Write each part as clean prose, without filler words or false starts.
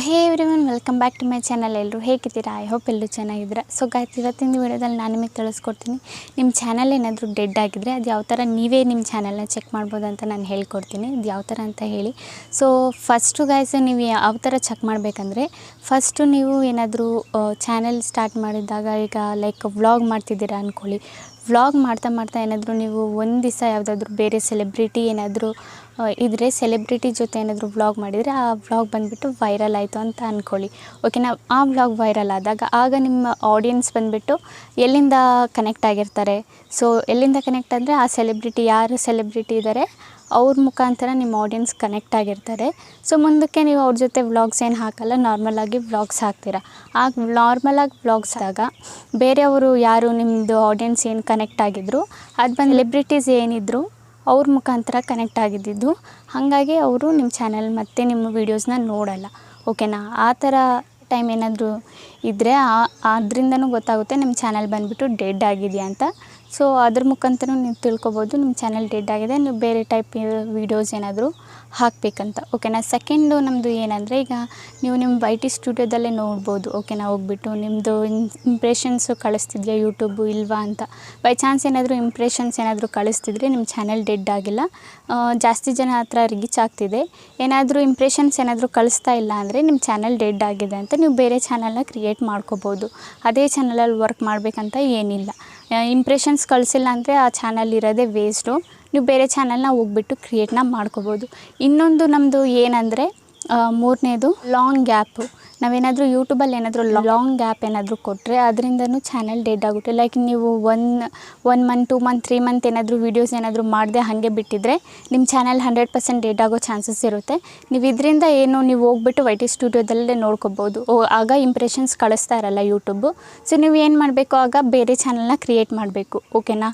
Hey everyone welcome back to my channel. ಎಲ್ಲರೂ ಹೇಗಿದ್ದೀರಾ? I hope ಎಲ್ಲರೂ ಚೆನ್ನಾಗಿದ್ದೀರಾ. ಸೊ ಗಾಯ್ಸ್, ಇವತ್ತಿನ ವಿಡಿಯೋದಲ್ಲಿ ನಾನು ನಿಮಗೆ ತಿಳಿಸ್ಕೊಡ್ತೀನಿ, ನಿಮ್ಮ ಚಾನಲ್ ಏನಾದರೂ ಡೆಡ್ ಆಗಿದ್ದರೆ ಅದು ಯಾವ ಥರ ನೀವೇ ನಿಮ್ಮ ಚಾನಲ್ನ ಚೆಕ್ ಮಾಡ್ಬೋದು ಅಂತ ನಾನು ಹೇಳ್ಕೊಡ್ತೀನಿ. ಅದು ಯಾವ ಥರ ಅಂತ ಹೇಳಿ. ಸೊ ಫಸ್ಟು ಗಾಯ್ಸ್, ನೀವು ಯಾವ ಥರ ಚೆಕ್ ಮಾಡಬೇಕಂದ್ರೆ, ಫಸ್ಟು ನೀವು ಏನಾದರೂ ಚಾನಲ್ ಸ್ಟಾರ್ಟ್ ಮಾಡಿದಾಗ, ಈಗ ಲೈಕ್ ವ್ಲಾಗ್ ಮಾಡ್ತಿದ್ದೀರಾ ಅಂದ್ಕೊಳ್ಳಿ. ವ್ಲಾಗ್ ಮಾಡ್ತಾ ಏನಾದರೂ ನೀವು ಒಂದು ದಿವಸ ಯಾವುದಾದ್ರೂ ಬೇರೆ ಸೆಲೆಬ್ರಿಟಿ ಏನಾದರೂ ಇದ್ದರೆ, ಸೆಲೆಬ್ರಿಟಿ ಜೊತೆ ಏನಾದರೂ ವ್ಲಾಗ್ ಮಾಡಿದರೆ, ಆ ವ್ಲಾಗ್ ಬಂದುಬಿಟ್ಟು ವೈರಲ್ ಆಯಿತು ಅಂತ ಅಂದ್ಕೊಳ್ಳಿ. ಓಕೆನಾ? ಆ ವ್ಲಾಗ್ ವೈರಲ್ ಆಗ ನಿಮ್ಮ ಆಡಿಯನ್ಸ್ ಬಂದುಬಿಟ್ಟು ಎಲ್ಲಿಂದ ಕನೆಕ್ಟ್ ಆಗಿರ್ತಾರೆ. ಸೊ ಎಲ್ಲಿಂದ ಕನೆಕ್ಟ್ ಅಂದರೆ, ಆ ಸೆಲೆಬ್ರಿಟಿ ಯಾರು ಸೆಲೆಬ್ರಿಟಿ ಇದ್ದಾರೆ ಅವ್ರ ಮುಖಾಂತರ ನಿಮ್ಮ ಆಡಿಯನ್ಸ್ ಕನೆಕ್ಟ್ ಆಗಿರ್ತಾರೆ. ಸೊ ಮುಂದಕ್ಕೆ ನೀವು ಅವ್ರ ಜೊತೆ ವ್ಲಾಗ್ಸ್ ಏನು ಹಾಕಲ್ಲ, ನಾರ್ಮಲಾಗಿ ವ್ಲಾಗ್ಸ್ ಹಾಕ್ತೀರಾ. ಆಗ ನಾರ್ಮಲಾಗಿ ವ್ಲಾಗ್ಸ್ ಆದಾಗ ಬೇರೆಯವರು ಯಾರು ನಿಮ್ಮದು ಆಡಿಯನ್ಸ್ ಏನು ಕನೆಕ್ಟ್ ಆಗಿದ್ದರು, ಅದು ಬಂದು ಸೆಲೆಬ್ರಿಟೀಸ್ ಏನಿದ್ರು ಅವ್ರ ಮುಖಾಂತರ ಕನೆಕ್ಟ್ ಆಗಿದ್ದಿದ್ದು. ಹಾಗಾಗಿ ಅವರು ನಿಮ್ಮ ಚಾನಲ್ ಮತ್ತು ನಿಮ್ಮ ವೀಡಿಯೋಸ್ನ ನೋಡಲ್ಲ. ಓಕೆನಾ? ಆ ಥರ ಟೈಮ್ ಏನಾದರೂ ಇದ್ದರೆ ಅದರಿಂದನೂ ಗೊತ್ತಾಗುತ್ತೆ ನಿಮ್ಮ ಚಾನಲ್ ಬಂದುಬಿಟ್ಟು ಡೆಡ್ ಆಗಿದೆಯಾ ಅಂತ. ಸೊ ಅದ್ರ ಮುಖಾಂತರ ನೀವು ತಿಳ್ಕೊಬೋದು ನಿಮ್ಮ ಚಾನಲ್ ಡೆಡ್ ಆಗಿದೆ, ನೀವು ಬೇರೆ ಟೈಪ್ ವೀಡಿಯೋಸ್ ಏನಾದರೂ ಹಾಕಬೇಕಂತ. ಓಕೆನಾ? ಸೆಕೆಂಡು ನಮ್ಮದು ಏನಂದರೆ, ಈಗ ನೀವು ನಿಮ್ಮ YT ಸ್ಟುಡಿಯೋದಲ್ಲೇ ನೋಡ್ಬೋದು. ಓಕೆನಾ? ಹೋಗ್ಬಿಟ್ಟು ನಿಮ್ಮದು ಇಂಪ್ರೆಷನ್ಸು ಕಳಿಸ್ತಿದ್ಯಾ ಯೂಟ್ಯೂಬು ಇಲ್ವಾ ಅಂತ. ಬೈ ಚಾನ್ಸ್ ಏನಾದರೂ ಇಂಪ್ರೆಷನ್ಸ್ ಏನಾದರೂ ಕಳಿಸ್ತಿದ್ರೆ ನಿಮ್ಮ ಚಾನಲ್ ಡೆಡ್ ಆಗಿಲ್ಲ, ಜಾಸ್ತಿ ಜನ ಹತ್ರ ರೀಚ್ ಆಗ್ತಿದೆ. ಏನಾದರೂ ಇಂಪ್ರೆಷನ್ಸ್ ಏನಾದರೂ ಕಳಿಸ್ತಾ ಇಲ್ಲ ಅಂದರೆ ನಿಮ್ಮ ಚಾನಲ್ ಡೆಡ್ ಆಗಿದೆ ಅಂತ ನೀವು ಬೇರೆ ಚಾನಲ್ನ ಕ್ರಿಯೇಟ್ ಮಾಡ್ಕೋಬೋದು. ಅದೇ ಚಾನಲಲ್ಲಿ ವರ್ಕ್ ಮಾಡಬೇಕಂತ ಏನಿಲ್ಲ. ಇಂಪ್ರೆಷನ್ಸ್ ಕಳಿಸಿಲ್ಲ ಅಂದರೆ ಆ ಚಾನಲ್ ಇರೋದೇ ವೇಸ್ಟು. ನೀವು ಬೇರೆ ಚಾನಲ್ನ ಹೋಗ್ಬಿಟ್ಟು ಕ್ರಿಯೇಟ್ನ ಮಾಡ್ಕೋಬೋದು. ಇನ್ನೊಂದು ನಮ್ಮದು ಏನಂದರೆ, ಮೂರನೇದು ಲಾಂಗ್ ಗ್ಯಾಪು. ನಾವೇನಾದರೂ ಯೂಟ್ಯೂಬಲ್ಲಿ ಏನಾದರೂ ಲಾಂಗ್ ಗ್ಯಾಪ್ ಏನಾದರೂ ಕೊಟ್ಟರೆ ಅದರಿಂದನೂ ಚಾನಲ್ ಡೆಡ್ ಆಗುತ್ತೆ. ಲೈಕ್ ನೀವು ಒನ್ ಮಂತ್ 2 ಮಂತ್ 3 ಮಂತ್ ಏನಾದರೂ ವೀಡಿಯೋಸ್ ಏನಾದರೂ ಮಾಡದೆ ಹಾಗೆ ಬಿಟ್ಟಿದ್ದರೆ ನಿಮ್ಮ ಚಾನಲ್ 100% ಡೆಡ್ ಆಗೋ ಚಾನ್ಸಸ್ ಇರುತ್ತೆ. ನೀವು ಇದರಿಂದ ನೀವು ಹೋಗ್ಬಿಟ್ಟು YT ಸ್ಟುಡಿಯೋದಲ್ಲೇ ನೋಡ್ಕೋಬೋದು. ಆಗ ಇಂಪ್ರೆಷನ್ಸ್ ಕಳಿಸ್ತಾ ಇರಲ್ಲ ಯೂಟ್ಯೂಬು. ಸೊ ನೀವು ಏನು ಮಾಡಬೇಕು, ಆಗ ಬೇರೆ ಚಾನಲ್ನ ಕ್ರಿಯೇಟ್ ಮಾಡಬೇಕು. ಓಕೆನಾ?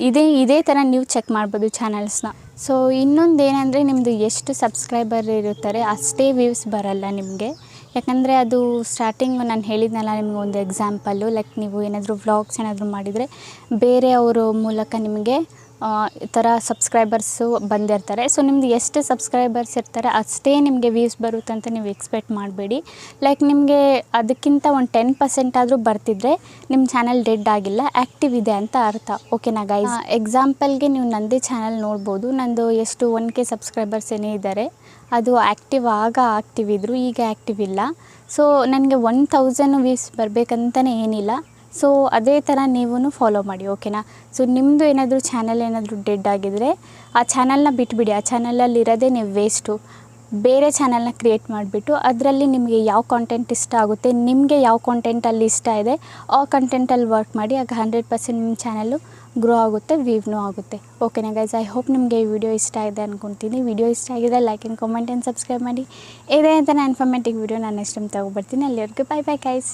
ಇದೇ ಥರ ನೀವು ಚೆಕ್ ಮಾಡ್ಬೋದು ಚಾನಲ್ಸ್ನ. ಸೊ ಇನ್ನೊಂದು ಏನಂದರೆ, ನಿಮ್ಮದು ಎಷ್ಟು ಸಬ್ಸ್ಕ್ರೈಬರ್ ಇರುತ್ತಾರೆ ಅಷ್ಟೇ ವ್ಯೂಸ್ ಬರಲ್ಲ ನಿಮಗೆ. ಯಾಕಂದರೆ ಅದು ಸ್ಟಾರ್ಟಿಂಗು ನಾನು ಹೇಳಿದ್ನಲ್ಲ ನಿಮ್ಗೆ ಒಂದು ಎಕ್ಸಾಂಪಲ್ಲು. ಲೈಕ್ ನೀವು ಏನಾದರೂ ವ್ಲಾಗ್ಸ್ ಏನಾದರೂ ಮಾಡಿದರೆ ಬೇರೆಯವರು ಮೂಲಕ ನಿಮಗೆ ಈ ಥರ ಸಬ್ಸ್ಕ್ರೈಬರ್ಸು ಬಂದಿರ್ತಾರೆ. ಸೊ ನಿಮ್ಮದು ಎಷ್ಟು ಸಬ್ಸ್ಕ್ರೈಬರ್ಸ್ ಇರ್ತಾರೆ ಅಷ್ಟೇ ನಿಮಗೆ ವ್ಯೂಸ್ ಬರುತ್ತೆ ಅಂತ ನೀವು ಎಕ್ಸ್ಪೆಕ್ಟ್ ಮಾಡಬೇಡಿ. ಲೈಕ್ ನಿಮಗೆ ಅದಕ್ಕಿಂತ ಒಂದು 10% ಆದರೂ ಬರ್ತಿದ್ರೆ ನಿಮ್ಮ ಚಾನಲ್ ಡೆಡ್ ಆಗಿಲ್ಲ, ಆ್ಯಕ್ಟಿವ್ ಇದೆ ಅಂತ ಅರ್ಥ. ಓಕೆನಾ ಗೈಸ್? ಎಕ್ಸಾಂಪಲ್ಗೆ ನೀವು ನನ್ನದೇ ಚಾನಲ್ ನೋಡ್ಬೋದು. ನಂದು ಎಷ್ಟು 1K ಸಬ್ಸ್ಕ್ರೈಬರ್ಸ್ ಏನೇ ಇದ್ದಾರೆ, ಅದು ಆ್ಯಕ್ಟಿವ್ ಇದ್ದರು, ಈಗ ಆ್ಯಕ್ಟಿವ್ ಇಲ್ಲ. ಸೊ ನನಗೆ 1000 ವ್ಯೂಸ್ ಬರಬೇಕಂತಲೇ ಏನಿಲ್ಲ. ಸೊ ಅದೇ ಥರ ನೀವೂ ಫಾಲೋ ಮಾಡಿ. ಓಕೆನಾ? ಸೊ ನಿಮ್ಮದು ಏನಾದರೂ ಚಾನಲ್ ಏನಾದರೂ ಡೆಡ್ ಆಗಿದರೆ ಆ ಚಾನಲ್ನ ಬಿಟ್ಬಿಡಿ. ಆ ಚಾನಲಲ್ಲಿ ಇರೋದೇ ನೀವು ವೇಸ್ಟು. ಬೇರೆ ಚಾನಲ್ನ ಕ್ರಿಯೇಟ್ ಮಾಡಿಬಿಟ್ಟು ಅದರಲ್ಲಿ ನಿಮಗೆ ಯಾವ ಕಾಂಟೆಂಟ್ ಇಷ್ಟ ಆಗುತ್ತೆ, ನಿಮಗೆ ಯಾವ ಕಾಂಟೆಂಟಲ್ಲಿ ಇಷ್ಟ ಇದೆ ಆ ಕಂಟೆಂಟಲ್ಲಿ ವರ್ಕ್ ಮಾಡಿ. ಆಗ 100% ನಿಮ್ಮ ಚಾನಲ್ಲು ಗ್ರೋ ಆಗುತ್ತೆ, ವ್ಯೂವ್ನೂ ಆಗುತ್ತೆ. ಓಕೆನಾ ಗೈಸ್? ಐ ಹೋಪ್ ನಿಮಗೆ ಈ ವಿಡಿಯೋ ಇಷ್ಟ ಆಗಿದೆ ಅಂದ್ಕೊತೀನಿ. ವಿಡಿಯೋ ಇಷ್ಟ ಆಗಿದೆ like and comment and subscribe ಮಾಡಿ. ಇದೇ ಅಂತ ನಾನು ಇನ್ಫಾರ್ಮೇಟಿವ್ ವಿಡಿಯೋ ನಾನು ನೆಕ್ಸ್ಟ್ ಟೈಮ್ ತೊಗೊಬರ್ತೀನಿ. ಅಲ್ಲಿವರೆಗೂ ಬೈ ಬೈ ಗೈಸ್.